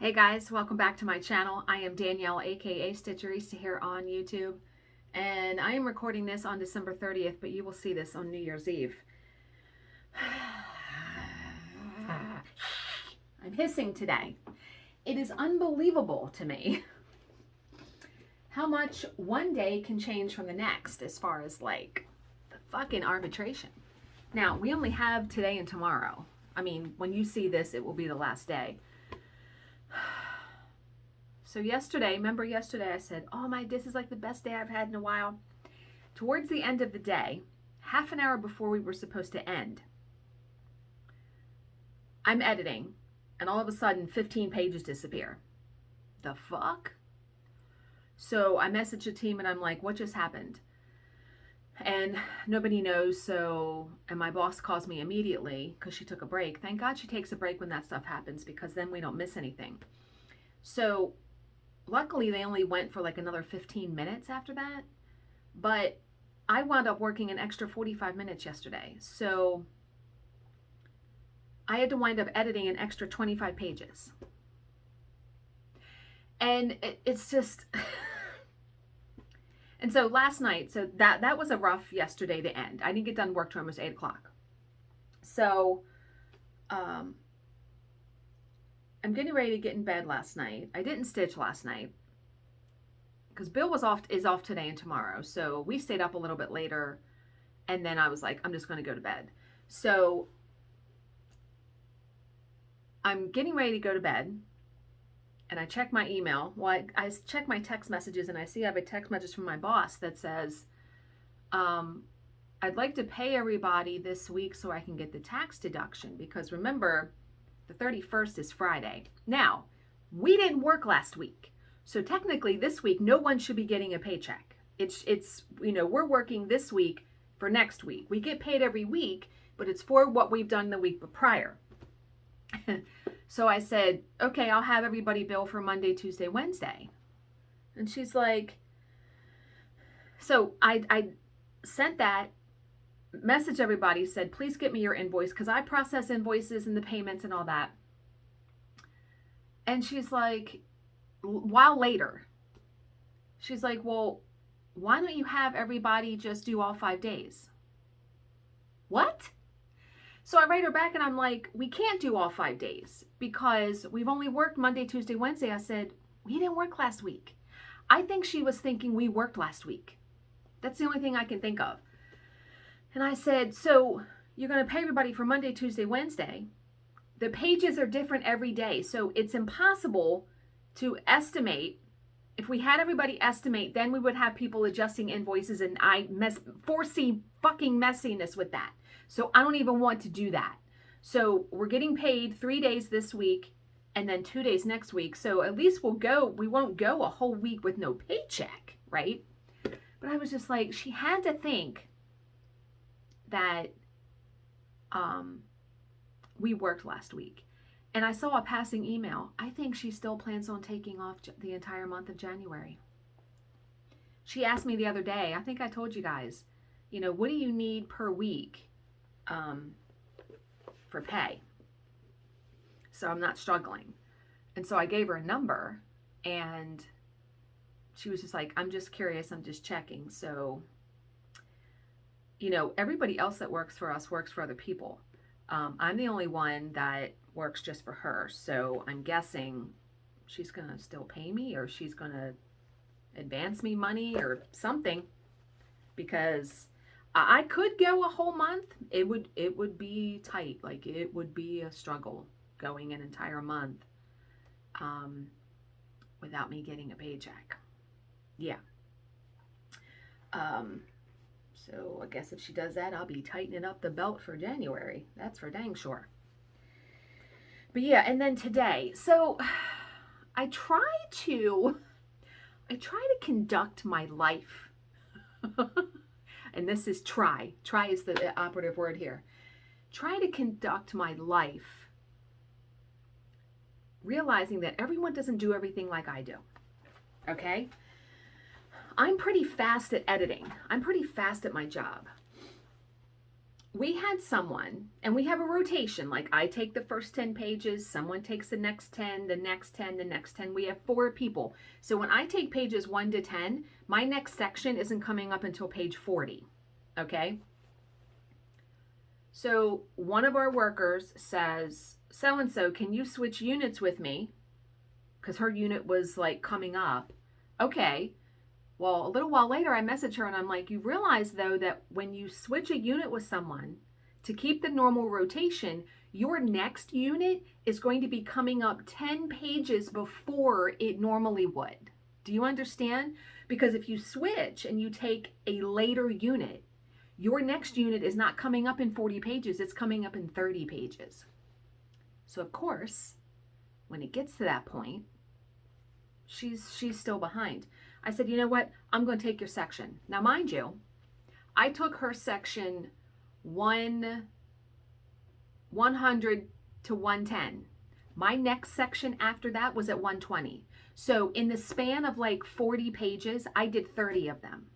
Hey guys, welcome back to my channel. I am Danielle, aka Stitcherista here on YouTube, and I am recording this on December 30th, but you will see this on New Year's Eve. I'm hissing today. It is unbelievable to me how much one day can change from the next as far as like the fucking arbitration. Now, we only have today and tomorrow. I mean, when you see this, it will be the last day. So yesterday, remember yesterday I said, oh my, this is like the best day I've had in a while. Towards the end of the day, half an hour before we were supposed to end, I'm editing, and all of a sudden 15 pages disappear. The fuck? So I messaged the team and I'm like, what just happened? And nobody knows, so, and my boss calls me immediately because she took a break. Thank God she takes a break when that stuff happens, because then we don't miss anything. So luckily they only went for like another 15 minutes after that, but I wound up working an extra 45 minutes yesterday. So I had to wind up editing an extra 25 pages. And it's just, and so last night, so that was a rough yesterday to end. I didn't get done work till almost 8 o'clock. So, I'm getting ready to get in bed last night. I didn't stitch last night because Bill is off today and tomorrow. So we stayed up a little bit later, and then I was like, I'm just going to go to bed. So I'm getting ready to go to bed, and I check my email. Well, I check my text messages, and I see I have a text message from my boss that says, I'd like to pay everybody this week so I can get the tax deduction, because remember, the 31st is Friday. Now, we didn't work last week. So technically this week, no one should be getting a paycheck. It's you know, we're working this week for next week. We get paid every week, but it's for what we've done the week prior. So I said, okay, I'll have everybody bill for Monday, Tuesday, Wednesday. And she's like, so I sent that message everybody, said, please get me your invoice, because I process invoices and the payments and all that. And she's like, a while later, she's like, well, why don't you have everybody just do all 5 days? What? So I write her back and I'm like, we can't do all 5 days because we've only worked Monday, Tuesday, Wednesday. I said, we didn't work last week. I think she was thinking we worked last week. That's the only thing I can think of. And I said, so you're going to pay everybody for Monday, Tuesday, Wednesday. The pages are different every day. So it's impossible to estimate. If we had everybody estimate, then we would have people adjusting invoices, and I foresee fucking messiness with that. So I don't even want to do that. So we're getting paid 3 days this week and then 2 days next week. So at least we won't go a whole week with no paycheck, right? But I was just like, she had to think that we worked last week. And I saw a passing email. I think she still plans on taking off the entire month of January. She asked me the other day, I think I told you guys, you know, what do you need per week for pay? So I'm not struggling. And so I gave her a number, and she was just like, I'm just curious, I'm just checking. So, you know, everybody else that works for us works for other people. I'm the only one that works just for her. So I'm guessing she's going to still pay me, or she's going to advance me money or something, because I could go a whole month. It would be tight. Like, it would be a struggle going an entire month without me getting a paycheck. Yeah. So I guess if she does that, I'll be tightening up the belt for January. That's for dang sure. But yeah, and then today. So I try to conduct my life. And this is try. Try is the operative word here. Try to conduct my life, realizing that everyone doesn't do everything like I do. Okay? I'm pretty fast at editing. I'm pretty fast at my job. we had someone, and we have a rotation, like I take the first 10 pages, someone takes the next 10, the next 10, the next 10. We have 4 people. So when I take pages 1 to 10, my next section isn't coming up until page 40. Okay? So one of our workers says, so-and-so, can you switch units with me? Because her unit was like coming up. Okay. Well, a little while later, I message her and I'm like, you realize though that when you switch a unit with someone to keep the normal rotation, your next unit is going to be coming up 10 pages before it normally would. Do you understand? Because if you switch and you take a later unit, your next unit is not coming up in 40 pages, it's coming up in 30 pages. So of course, when it gets to that point, she's still behind. I said, you know what? I'm going to take your section. Now, mind you, I took her section 100 to 110. My next section after that was at 120. So in the span of like 40 pages, I did 30 of them.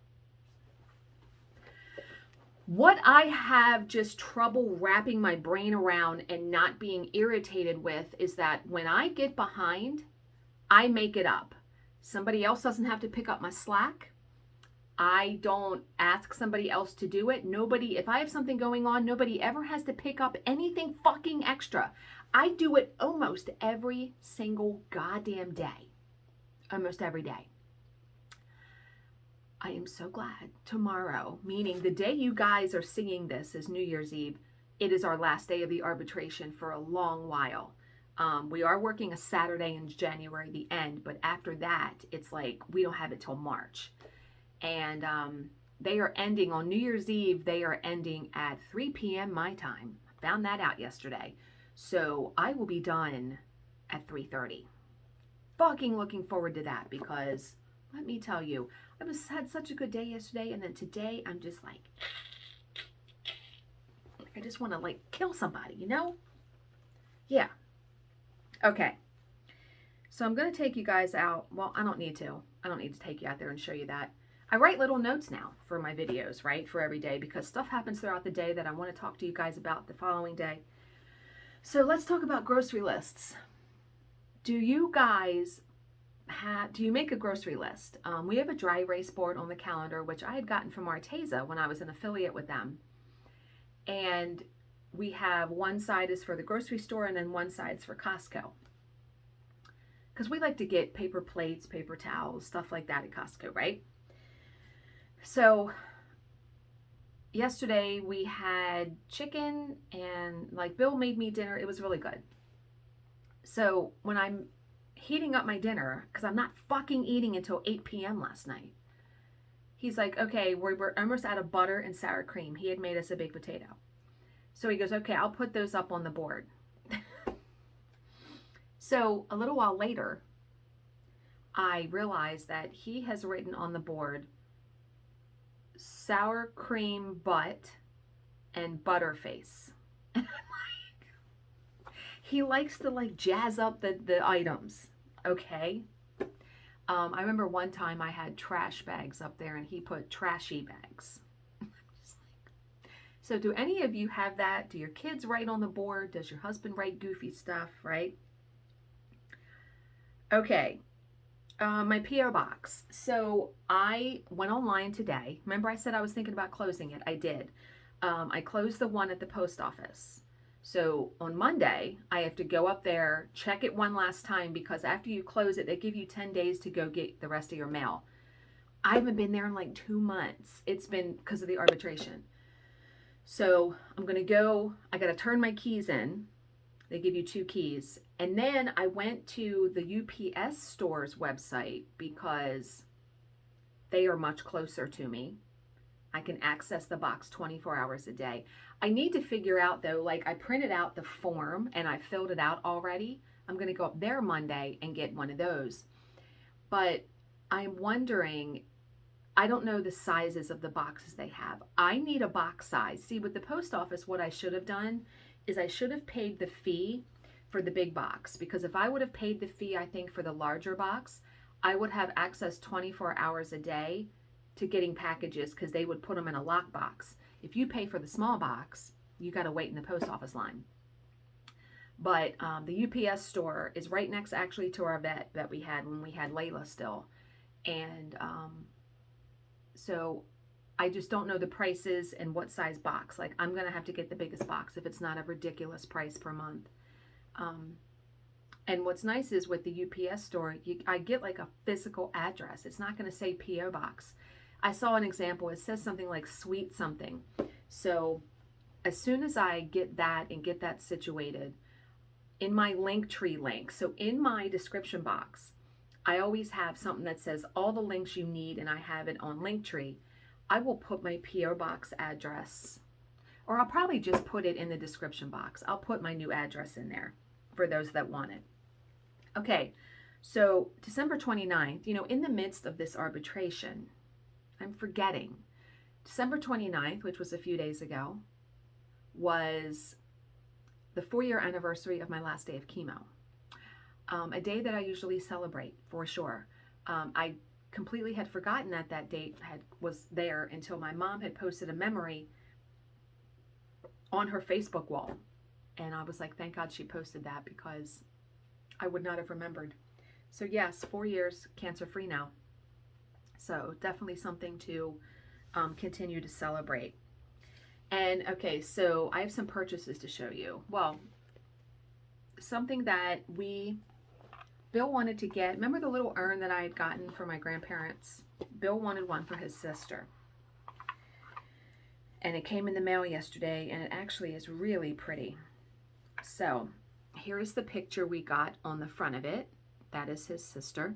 What I have just trouble wrapping my brain around and not being irritated with is that when I get behind, I make it up. Somebody else doesn't have to pick up my slack. I don't ask somebody else to do it. Nobody, if I have something going on, nobody ever has to pick up anything fucking extra. I do it almost every single goddamn day. Almost every day. I am so glad tomorrow, meaning the day you guys are seeing this is New Year's Eve. It is our last day of the arbitration for a long while. We are working a Saturday in January, the end, but after that, it's like we don't have it till March. And they are ending on New Year's Eve. They are ending at 3 p.m. my time. I found that out yesterday. So I will be done at 3:30. Fucking looking forward to that because let me tell you, had such a good day yesterday, and then today I'm just like, I just want to like kill somebody, you know? Yeah. Okay, so I'm going to take you guys out. Well, I don't need to. I don't need to take you out there and show you that. I write little notes now for my videos, right, for every day because stuff happens throughout the day that I want to talk to you guys about the following day. So let's talk about grocery lists. Do you guys do you make a grocery list? We have a dry erase board on the calendar, which I had gotten from Arteza when I was an affiliate with them. And we have one side is for the grocery store and then one side is for Costco. Because we like to get paper plates, paper towels, stuff like that at Costco, right? So yesterday we had chicken and like Bill made me dinner. It was really good. So when I'm heating up my dinner, because I'm not fucking eating until 8 p.m. last night, he's like, okay, we're almost out of butter and sour cream. He had made us a baked potato. So he goes, okay, I'll put those up on the board. So a little while later, I realized that he has written on the board sour cream butt and butter face. He likes to like jazz up the items, okay? I remember one time I had trash bags up there and he put trashy bags. So do any of you have that? Do your kids write on the board? Does your husband write goofy stuff, right? Okay, my P.O. box. So I went online today. Remember I said I was thinking about closing it? I did. I closed the one at the post office. So on Monday, I have to go up there, check it one last time because after you close it, they give you 10 days to go get the rest of your mail. I haven't been there in like 2 months. It's been because of the arbitration. So I'm going to go, I got to turn my keys in. They give you 2 keys. And then I went to the UPS store's website because they are much closer to me. I can access the box 24 hours a day. I need to figure out though, like I printed out the form and I filled it out already. I'm going to go up there Monday and get one of those. But I'm wondering, I don't know the sizes of the boxes they have. I need a box size. See, with the post office, what I should have done is I should have paid the fee for the big box, because if I would have paid the fee, I think for the larger box, I would have access 24 hours a day to getting packages because they would put them in a lockbox. If you pay for the small box, you got to wait in the post office line. But the UPS store is right next actually to our vet that we had when we had Layla still. And so I just don't know the prices and what size box. Like, I'm going to have to get the biggest box if it's not a ridiculous price per month. And what's nice is with the UPS store, I get like a physical address. It's not going to say P.O. box. I saw an example. It says something like sweet something. So as soon as I get that and get that situated, in my Linktree link, so in my description box, I always have something that says all the links you need, and I have it on Linktree. I will put my P.O. box address, or I'll probably just put it in the description box. I'll put my new address in there for those that want it. Okay, so December 29th, you know, in the midst of this arbitration, I'm forgetting, December 29th, which was a few days ago, was the 4-year anniversary of my last day of chemo. A day that I usually celebrate for sure. I completely had forgotten that that date was there until my mom had posted a memory on her Facebook wall. And I was like, thank God she posted that, because I would not have remembered. So yes, 4 years cancer-free now. So definitely something to continue to celebrate. And okay, so I have some purchases to show you. Well, something that Bill wanted to get. Remember the little urn that I had gotten for my grandparents? Bill wanted one for his sister. And it came in the mail yesterday, and it actually is really pretty. So here is the picture we got on the front of it. That is his sister.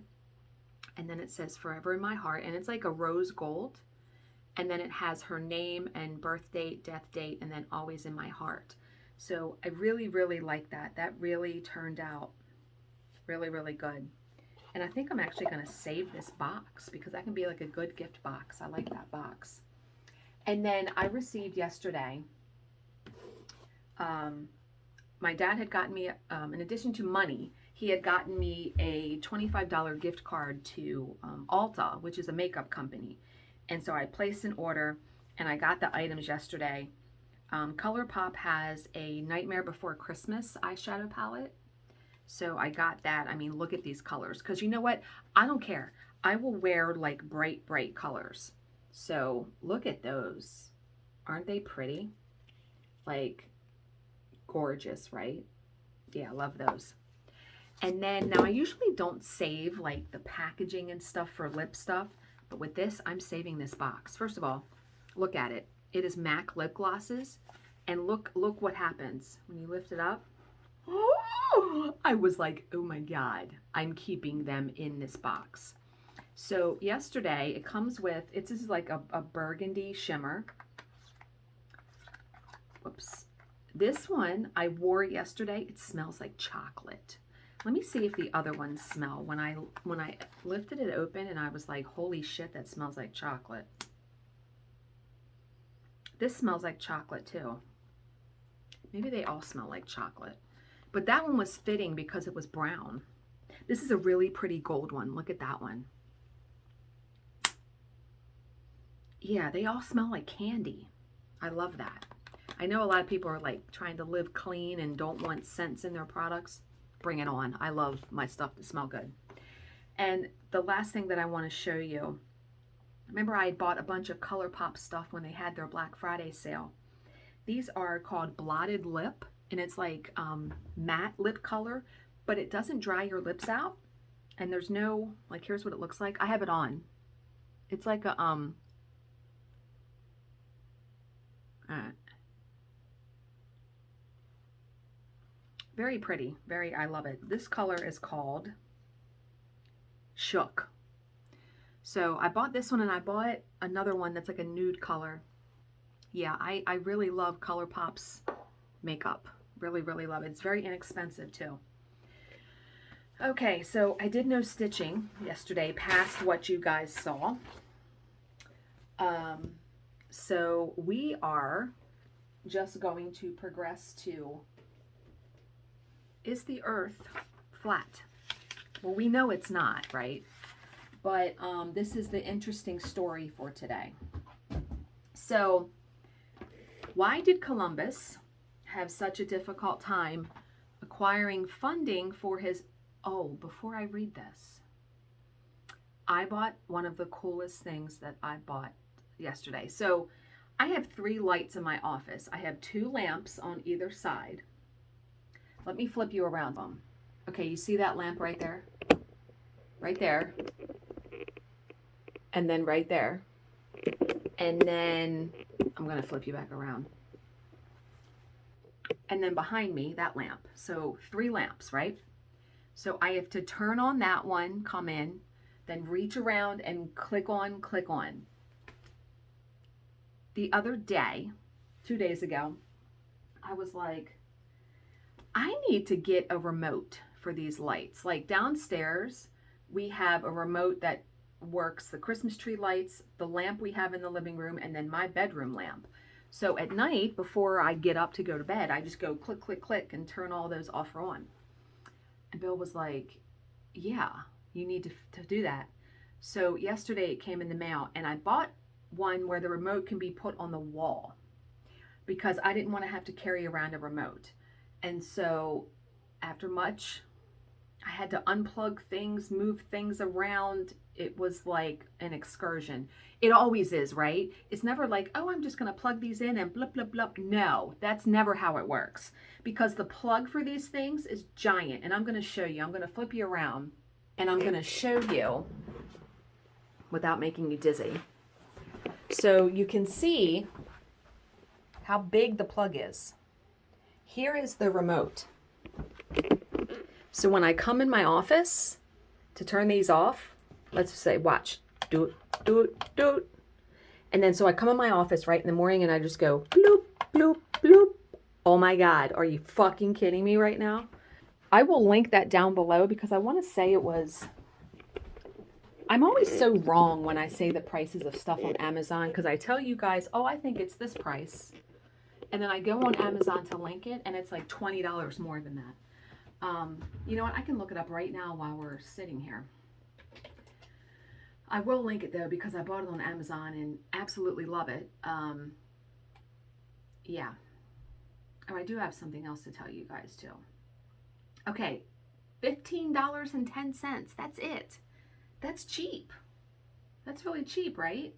And then it says forever in my heart, and it's like a rose gold. And then it has her name and birth date, death date, and then always in my heart. So I really, really like that. That really turned out really, really good. And I think I'm actually going to save this box, because that can be like a good gift box. I like that box. And then I received yesterday, my dad had gotten me, in addition to money, he had gotten me a $25 gift card to Ulta, which is a makeup company. And so I placed an order, and I got the items yesterday. ColourPop has a Nightmare Before Christmas eyeshadow palette. So I got that. I mean, look at these colors. Because you know what? I don't care. I will wear like bright, bright colors. So look at those. Aren't they pretty? Like, gorgeous, right? Yeah, I love those. And then, now I usually don't save like the packaging and stuff for lip stuff. But with this, I'm saving this box. First of all, look at it. It is MAC lip glosses. And look what happens when you lift it up. Oh, I was like, oh my God, I'm keeping them in this box. So yesterday, it comes with, this is like a burgundy shimmer. Whoops. This one I wore yesterday. It smells like chocolate. Let me see if the other ones smell. When I lifted it open, and I was like, holy shit, that smells like chocolate. This smells like chocolate too. Maybe they all smell like chocolate. But that one was fitting because it was brown. This is a really pretty gold one. Look at that one. Yeah, they all smell like candy. I love that. I know a lot of people are like trying to live clean and don't want scents in their products. Bring it on. I love my stuff to smell good. And the last thing that I want to show you, remember I had bought a bunch of ColourPop stuff when they had their Black Friday sale. These are called Blotted Lip, and it's like matte lip color, but it doesn't dry your lips out. And there's no, like, here's what it looks like. I have it on. It's like a very pretty. I love it. This color is called Shook. So I bought this one, and I bought another one that's like a nude color. Yeah, I really love ColourPop's makeup. Really, really love it. It's very inexpensive too. Okay, so I did no stitching yesterday past what you guys saw. So we are just going to progress to, is the earth flat? Well, we know it's not, right? But this is the interesting story for today. So Why did Columbus have such a difficult time acquiring funding for his... Oh, before I read this, I bought one of the coolest things that I bought yesterday. So I have 3 lights in my office. I have 2 lamps on either side. Let me flip you around them. Okay, you see that lamp right there? Right there. And then right there. And then I'm going to flip you back around. And then behind me, that lamp. So 3 lamps, right? So I have to turn on that one, come in, then reach around and click on. The other day, 2 days ago, I was like, I need to get a remote for these lights. Like downstairs, we have a remote that works the Christmas tree lights, the lamp we have in the living room, and then my bedroom lamp. So at night, before I get up to go to bed, I just go click, click, click, and turn all those off or on. And Bill was like, yeah, you need to do that. So yesterday it came in the mail, and I bought one where the remote can be put on the wall because I didn't want to have to carry around a remote. And so after much, I had to unplug things, move things around. It was like an excursion. It always is, right? It's never like, oh, I'm just going to plug these in and blah, blah, blah. No, that's never how it works, because the plug for these things is giant. And I'm going to show you. I'm going to flip you around and I'm going to show you without making you dizzy. So you can see how big the plug is. Here is the remote. So when I come in my office to turn these off, let's just say, watch, do it, do it, do it. And then so I come in my office right in the morning and I just go bloop, bloop, bloop. Oh my God, are you fucking kidding me right now? I will link that down below because I want to say it was... I'm always so wrong when I say the prices of stuff on Amazon because I tell you guys, oh, I think it's this price. And then I go on Amazon to link it and it's like $20 more than that. You know what? I can look it up right now while we're sitting here. I will link it though because I bought it on Amazon and absolutely love it. Yeah. Oh, I do have something else to tell you guys too. Okay, $15.10. That's it. That's cheap. That's really cheap, right?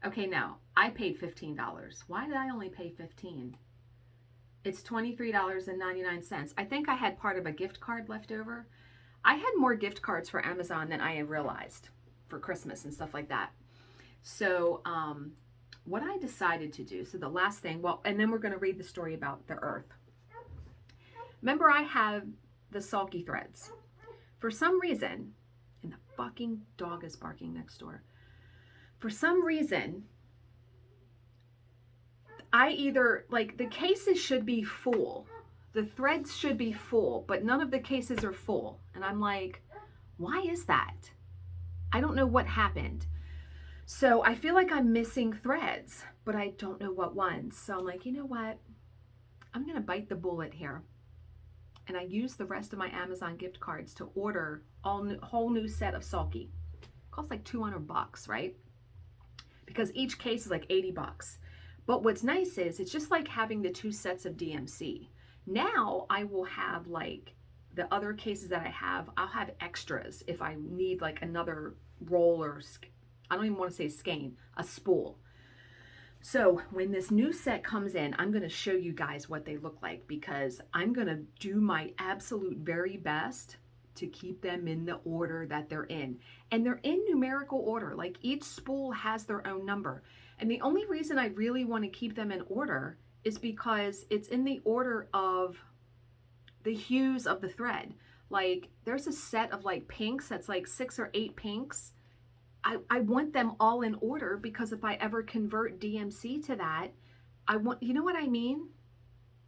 Okay, no, I paid $15. Why did I only pay $15? It's $23.99. I think I had part of a gift card left over. I had more gift cards for Amazon than I had realized for Christmas and stuff like that. So what I decided to do, so the last thing, well, and then we're going to read the story about the earth. Remember, I have the Sulky Threads. For some reason, and the fucking dog is barking next door. For some reason, I either, like, the cases should be full. The threads should be full, but none of the cases are full. And I'm like, why is that? I don't know what happened. So I feel like I'm missing threads, but I don't know what ones. So I'm like, you know what? I'm going to bite the bullet here. And I use the rest of my Amazon gift cards to order a whole new set of Sulky. It costs like $200, right? Because each case is like $80. But what's nice is it's just like having the 2 sets of DMC. Now I will have like the other cases that I have, I'll have extras if I need like another roll or, I don't even want to say skein, a spool. So when this new set comes in, I'm going to show you guys what they look like because I'm going to do my absolute very best to keep them in the order that they're in. And they're in numerical order, like each spool has their own number. And the only reason I really want to keep them in order is because it's in the order of the hues of the thread. Like there's a set of like pinks that's like 6 or 8 pinks. I want them all in order because if I ever convert DMC to that, I want, you know what I mean?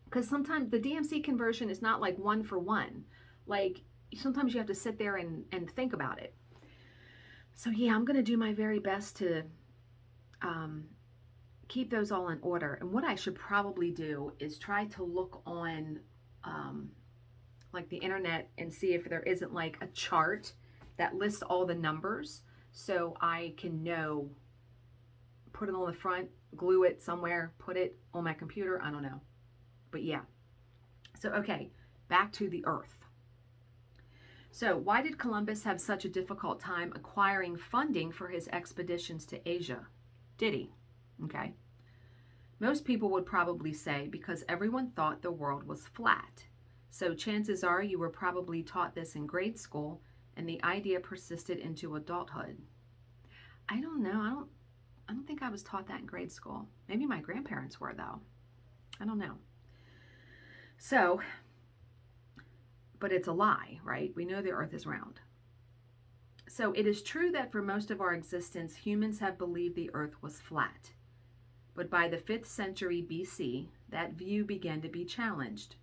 Because sometimes the DMC conversion is not like 1 for 1. Like sometimes you have to sit there and think about it. So yeah, I'm going to do my very best to keep those all in order. And what I should probably do is try to look on like the internet and see if there isn't like a chart that lists all the numbers so I can know put it on the front, glue it somewhere, put it on my computer. I don't know. But yeah. So, okay, back to the Earth. So, why did Columbus have such a difficult time acquiring funding for his expeditions to Asia? Did he? Okay. Most people would probably say because everyone thought the world was flat. So chances are you were probably taught this in grade school and the idea persisted into adulthood. I don't know. I don't think I was taught that in grade school. Maybe my grandparents were though. I don't know. So, but it's a lie, right? We know the earth is round. So it is true that for most of our existence, humans have believed the earth was flat. But by the 5th century BC, that view began to be challenged.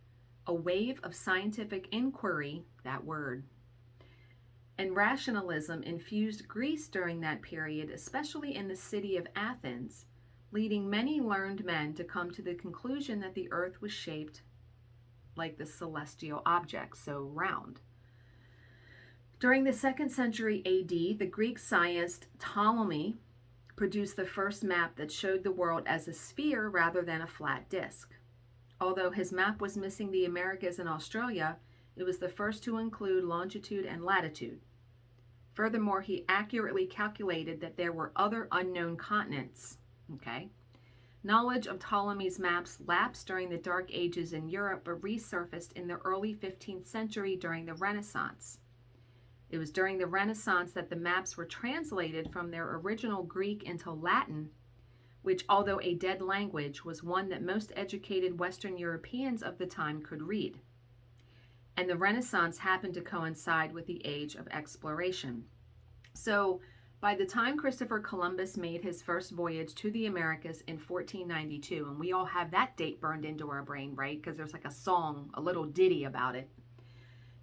A wave of scientific inquiry, that word, and rationalism infused Greece during that period, especially in the city of Athens, leading many learned men to come to the conclusion that the earth was shaped like the celestial objects, so round. During the 2nd century AD, the Greek scientist Ptolemy produced the first map that showed the world as a sphere rather than a flat disk. Although his map was missing the Americas and Australia, it was the first to include longitude and latitude. Furthermore, he accurately calculated that there were other unknown continents. Okay. Knowledge of Ptolemy's maps lapsed during the Dark Ages in Europe, but resurfaced in the early 15th century during the Renaissance. It was during the Renaissance that the maps were translated from their original Greek into Latin, which, although a dead language, was one that most educated Western Europeans of the time could read. And the Renaissance happened to coincide with the age of exploration. So, by the time Christopher Columbus made his first voyage to the Americas in 1492, and we all have that date burned into our brain, right? Because there's like a song, a little ditty about it.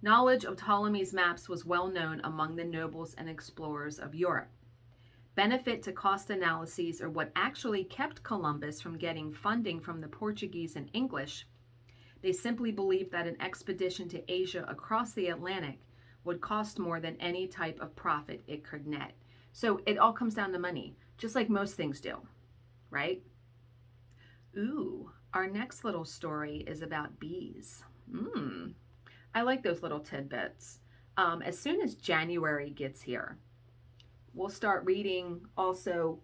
Knowledge of Ptolemy's maps was well known among the nobles and explorers of Europe. Benefit to cost analyses are what actually kept Columbus from getting funding from the Portuguese and English. They simply believed that an expedition to Asia across the Atlantic would cost more than any type of profit it could net. So it all comes down to money, just like most things do, right? Ooh, our next little story is about bees. I like those little tidbits. As soon as January gets here, we'll start reading also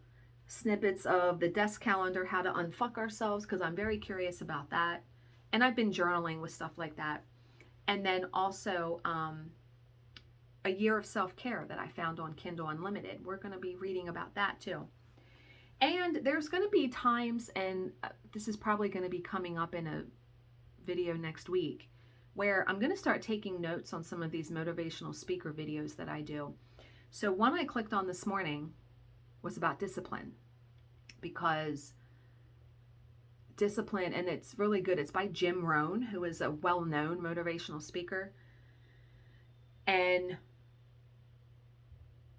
snippets of the desk calendar, how to unfuck ourselves, because I'm very curious about that. And I've been journaling with stuff like that. And then also a year of self-care that I found on Kindle Unlimited. We're going to be reading about that too. And there's going to be times, and this is probably going to be coming up in a video next week, where I'm going to start taking notes on some of these motivational speaker videos that I do. So one I clicked on this morning was about discipline, because discipline, and it's really good. It's by Jim Rohn, who is a well-known motivational speaker. And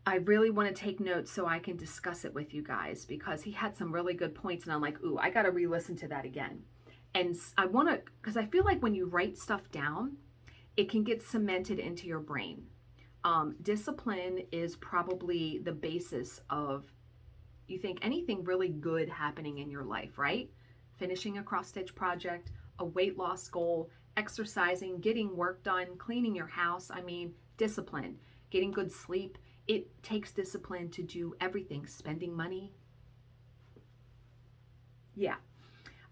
I really want to take notes so I can discuss it with you guys, because he had some really good points and I'm like, ooh, I got to re-listen to that again. And I want to, because I feel like when you write stuff down, it can get cemented into your brain. Discipline is probably the basis of, you think, anything really good happening in your life, right? Finishing a cross-stitch project, a weight loss goal, exercising, getting work done, cleaning your house. I mean, discipline, getting good sleep. It takes discipline to do everything. Spending money. Yeah.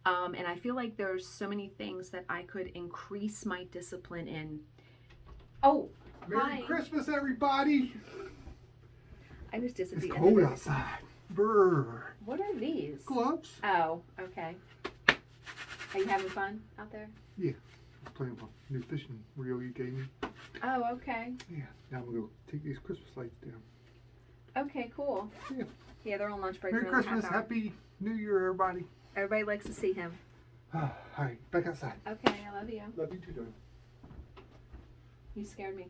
And I feel like there's so many things that I could increase my discipline in. Oh, Merry Christmas, everybody. I was just at It's the cold end. outside. Brr. What are these? Gloves? Oh, okay. Are you having fun out there? Yeah. I'm playing with my new fishing reel you gave me. Oh, okay. Yeah. Now I'm going to go take these Christmas lights down. Okay, cool. Yeah. Yeah, they're on lunch break. Merry Christmas. Happy New Year, everybody. Everybody likes to see him. All right. Back outside. Okay, I love you. Love you too, darling. You scared me.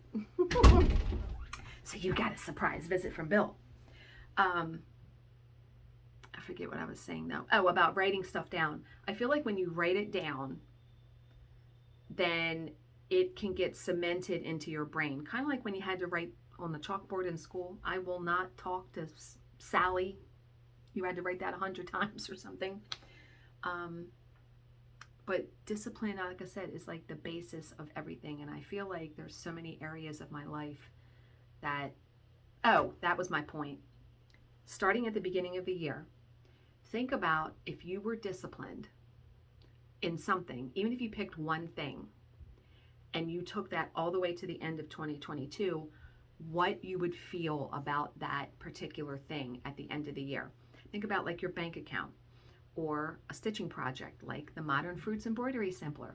So you got a surprise visit from Bill. I forget what I was saying though. Oh, about writing stuff down. I feel like when you write it down, then it can get cemented into your brain. Kind of like when you had to write on the chalkboard in school, I will not talk to Sally, You had to write that 100 times or something. But discipline, like I said, is like the basis of everything. And I feel like there's so many areas of my life that, oh, that was my point. Starting at the beginning of the year, think about if you were disciplined in something, even if you picked one thing, and you took that all the way to the end of 2022, what you would feel about that particular thing at the end of the year. Think about like your bank account or a stitching project like the Modern Fruits Embroidery Sampler.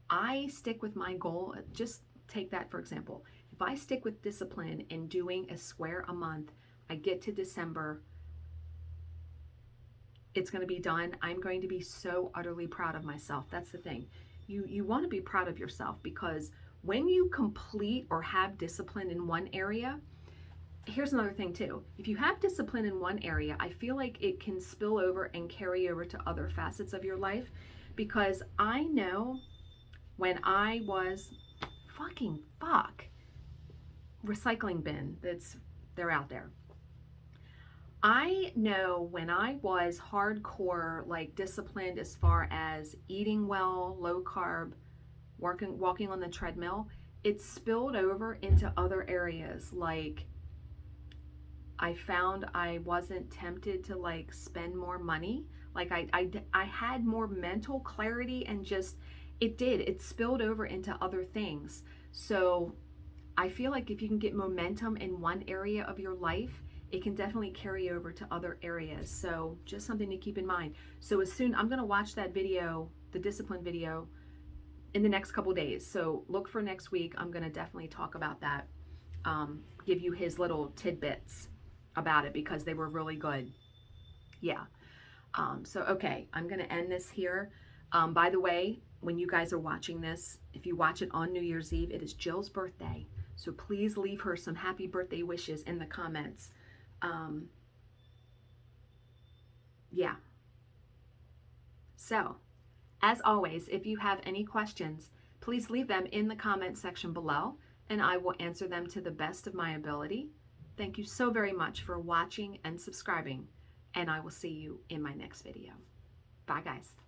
I stick with my goal. Just take that for example. If I stick with discipline in doing a square a month, I get to December, it's going to be done. I'm going to be so utterly proud of myself. That's the thing. You want to be proud of yourself, because when you complete or have discipline in one area, here's another thing too. If you have discipline in one area, I feel like it can spill over and carry over to other facets of your life, because I know when I was recycling bin, they're out there. I know when I was hardcore, like disciplined as far as eating well, low carb, walking on the treadmill, it spilled over into other areas. Like I found I wasn't tempted to like spend more money. Like I had more mental clarity, and just it spilled over into other things. So I feel like if you can get momentum in one area of your life, it can definitely carry over to other areas. So just something to keep in mind. So I'm going to watch that video, the discipline video, in the next couple days. So look for next week. I'm going to definitely talk about that. Give you his little tidbits about it, because they were really good. Yeah. So, okay, I'm going to end this here. By the way, when you guys are watching this, if you watch it on New Year's Eve, it is Jill's birthday. So please leave her some happy birthday wishes in the comments. Yeah. So, as always, if you have any questions, please leave them in the comment section below, and I will answer them to the best of my ability. Thank you so very much for watching and subscribing, and I will see you in my next video. Bye, guys.